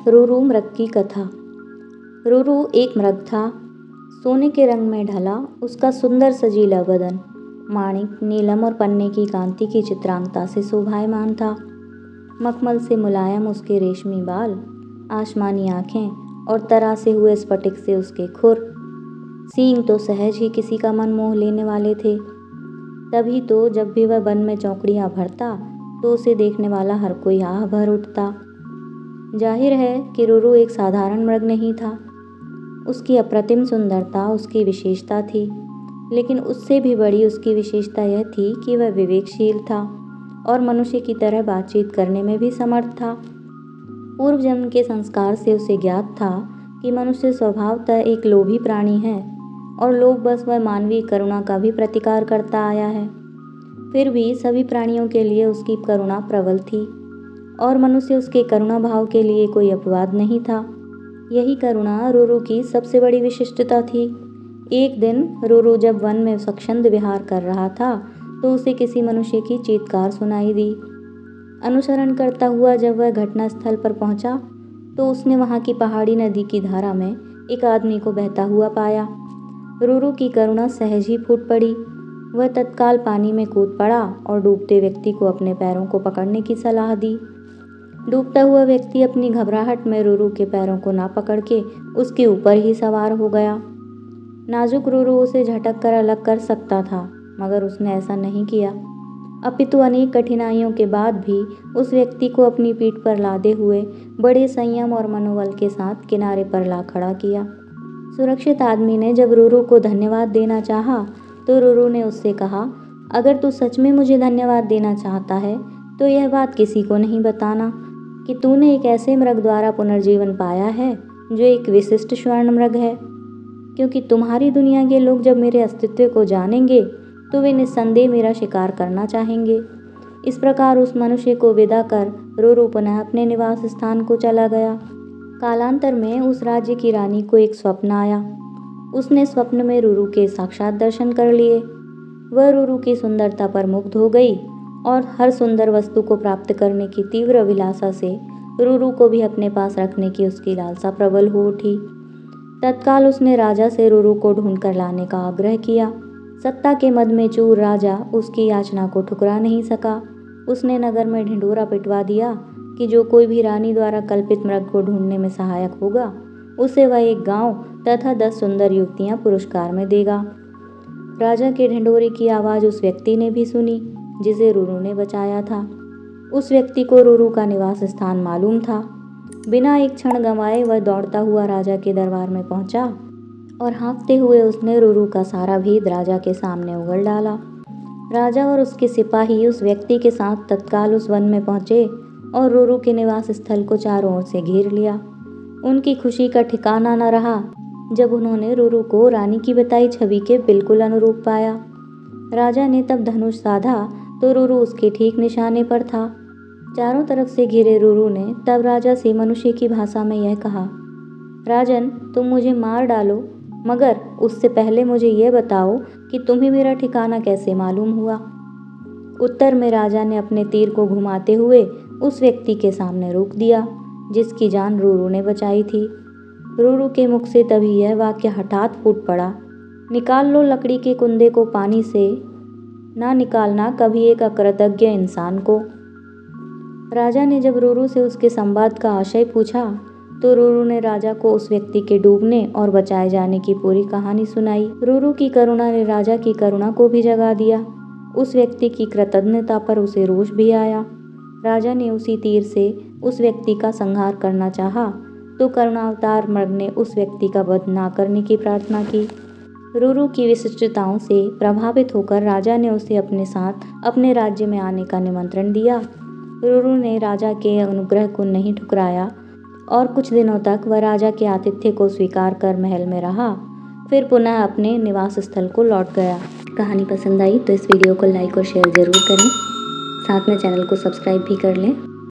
रूरू मृग की कथा। रूरू एक मृग था, सोने के रंग में ढला उसका सुंदर सजीला बदन माणिक, नीलम और पन्ने की कांति की चित्रांगता से शोभायमान था। मखमल से मुलायम उसके रेशमी बाल, आसमानी आंखें और तरासे हुए स्फटिक से उसके खुर, सींग तो सहज ही किसी का मन मोह लेने वाले थे। तभी तो जब भी वह वन में चौकड़ियां भरता तो उसे देखने वाला हर कोई आह भर उठता। जाहिर है कि रूरू एक साधारण मृग नहीं था। उसकी अप्रतिम सुंदरता उसकी विशेषता थी, लेकिन उससे भी बड़ी उसकी विशेषता यह थी कि वह विवेकशील था और मनुष्य की तरह बातचीत करने में भी समर्थ था। पूर्व जन्म के संस्कार से उसे ज्ञात था कि मनुष्य स्वभावतः एक लोभी प्राणी है और लोभ बस वह मानवीय करुणा का भी प्रतिकार करता आया है। फिर भी सभी प्राणियों के लिए उसकी करुणा प्रबल थी और मनुष्य उसके करुणा भाव के लिए कोई अपवाद नहीं था। यही करुणा रूरू की सबसे बड़ी विशिष्टता थी। एक दिन रूरू जब वन में स्वच्छंद विहार कर रहा था तो उसे किसी मनुष्य की चीत्कार सुनाई दी। अनुसरण करता हुआ जब वह घटनास्थल पर पहुंचा तो उसने वहां की पहाड़ी नदी की धारा में एक आदमी को बहता हुआ पाया। रूरू की करुणा सहज ही फूट पड़ी। वह तत्काल पानी में कूद पड़ा और डूबते व्यक्ति को अपने पैरों को पकड़ने की सलाह दी। डूबता हुआ व्यक्ति अपनी घबराहट में रूरू के पैरों को ना पकड़ के उसके ऊपर ही सवार हो गया। नाजुक रूरू उसे झटक कर अलग कर सकता था, मगर उसने ऐसा नहीं किया। अपितु अनेक कठिनाइयों के बाद भी उस व्यक्ति को अपनी पीठ पर लादे हुए बड़े संयम और मनोबल के साथ किनारे पर ला खड़ा किया। सुरक्षित आदमी ने जब रूरू को धन्यवाद देना चाहा तो रूरू ने उससे कहा, अगर तू सच में मुझे धन्यवाद देना चाहता है तो यह बात किसी को नहीं बताना कि तूने एक ऐसे मृग द्वारा पुनर्जीवन पाया है जो एक विशिष्ट स्वर्ण मृग है, क्योंकि तुम्हारी दुनिया के लोग जब मेरे अस्तित्व को जानेंगे तो वे निस्संदेह मेरा शिकार करना चाहेंगे। इस प्रकार उस मनुष्य को विदा कर रूरू पुनः अपने निवास स्थान को चला गया। कालांतर में उस राज्य की रानी को एक स्वप्न आया। उसने स्वप्न में रूरू के साक्षात दर्शन कर लिए। वह रूरू की सुंदरता पर मुग्ध हो गई और हर सुंदर वस्तु को प्राप्त करने की तीव्र अभिलाषा से रूरू को भी अपने पास रखने की उसकी लालसा प्रबल हो उठी। तत्काल उसने राजा से रूरू को ढूंढ कर लाने का आग्रह किया। सत्ता के मद में चूर राजा उसकी याचना को ठुकरा नहीं सका। उसने नगर में ढिंढोरा पिटवा दिया कि जो कोई भी रानी द्वारा कल्पित मृग को ढूंढने में सहायक होगा उसे वह एक गांव तथा 10 सुंदर युवतियां पुरस्कार में देगा। राजा के ढिंढोरे की आवाज़ उस व्यक्ति ने भी सुनी जिसे रूरू ने बचाया था। उस व्यक्ति को रूरू का निवास स्थान मालूम था। बिना एक क्षण गंवाए वह दौड़ता हुआ राजा के दरबार में पहुंचा और हाँफते हुए उसने रूरू का सारा भेद राजा के सामने उगल डाला। राजा और उसके सिपाही उस व्यक्ति के साथ तत्काल उस वन में पहुंचे और रूरू के निवास स्थल को चारों ओर से घेर लिया। उनकी खुशी का ठिकाना न रहा जब उन्होंने रूरू को रानी की बताई छवि के बिल्कुल अनुरूप पाया। राजा ने तब धनुष साधा तो रूरू उसके ठीक निशाने पर था। चारों तरफ से घिरे रूरू ने तब राजा से मनुष्य की भाषा में यह कहा, राजन, तुम मुझे मार डालो, मगर उससे पहले मुझे यह बताओ कि तुम्हें मेरा ठिकाना कैसे मालूम हुआ। उत्तर में राजा ने अपने तीर को घुमाते हुए उस व्यक्ति के सामने रोक दिया जिसकी जान रूरू ने बचाई थी। रूरू के मुख से तभी यह वाक्य हठात फूट पड़ा, निकाल लो लकड़ी के कुंदे को पानी से, ना निकालना कभी एक अकृतज्ञ इंसान को। राजा ने जब रूरू से उसके संवाद का आशय पूछा तो रूरू ने राजा को उस व्यक्ति के डूबने और बचाए जाने की पूरी कहानी सुनाई। रूरू की करुणा ने राजा की करुणा को भी जगा दिया। उस व्यक्ति की कृतज्ञता पर उसे रोष भी आया। राजा ने उसी तीर से उस व्यक्ति का संहार करना चाहा तो करुणावतार मृग ने उस व्यक्ति का वध ना करने की प्रार्थना की। रूरू की विशिष्टताओं से प्रभावित होकर राजा ने उसे अपने साथ अपने राज्य में आने का निमंत्रण दिया। रूरू ने राजा के अनुग्रह को नहीं ठुकराया और कुछ दिनों तक वह राजा के आतिथ्य को स्वीकार कर महल में रहा, फिर पुनः अपने निवास स्थल को लौट गया। कहानी पसंद आई तो इस वीडियो को लाइक और शेयर ज़रूर करें, साथ में चैनल को सब्सक्राइब भी कर लें।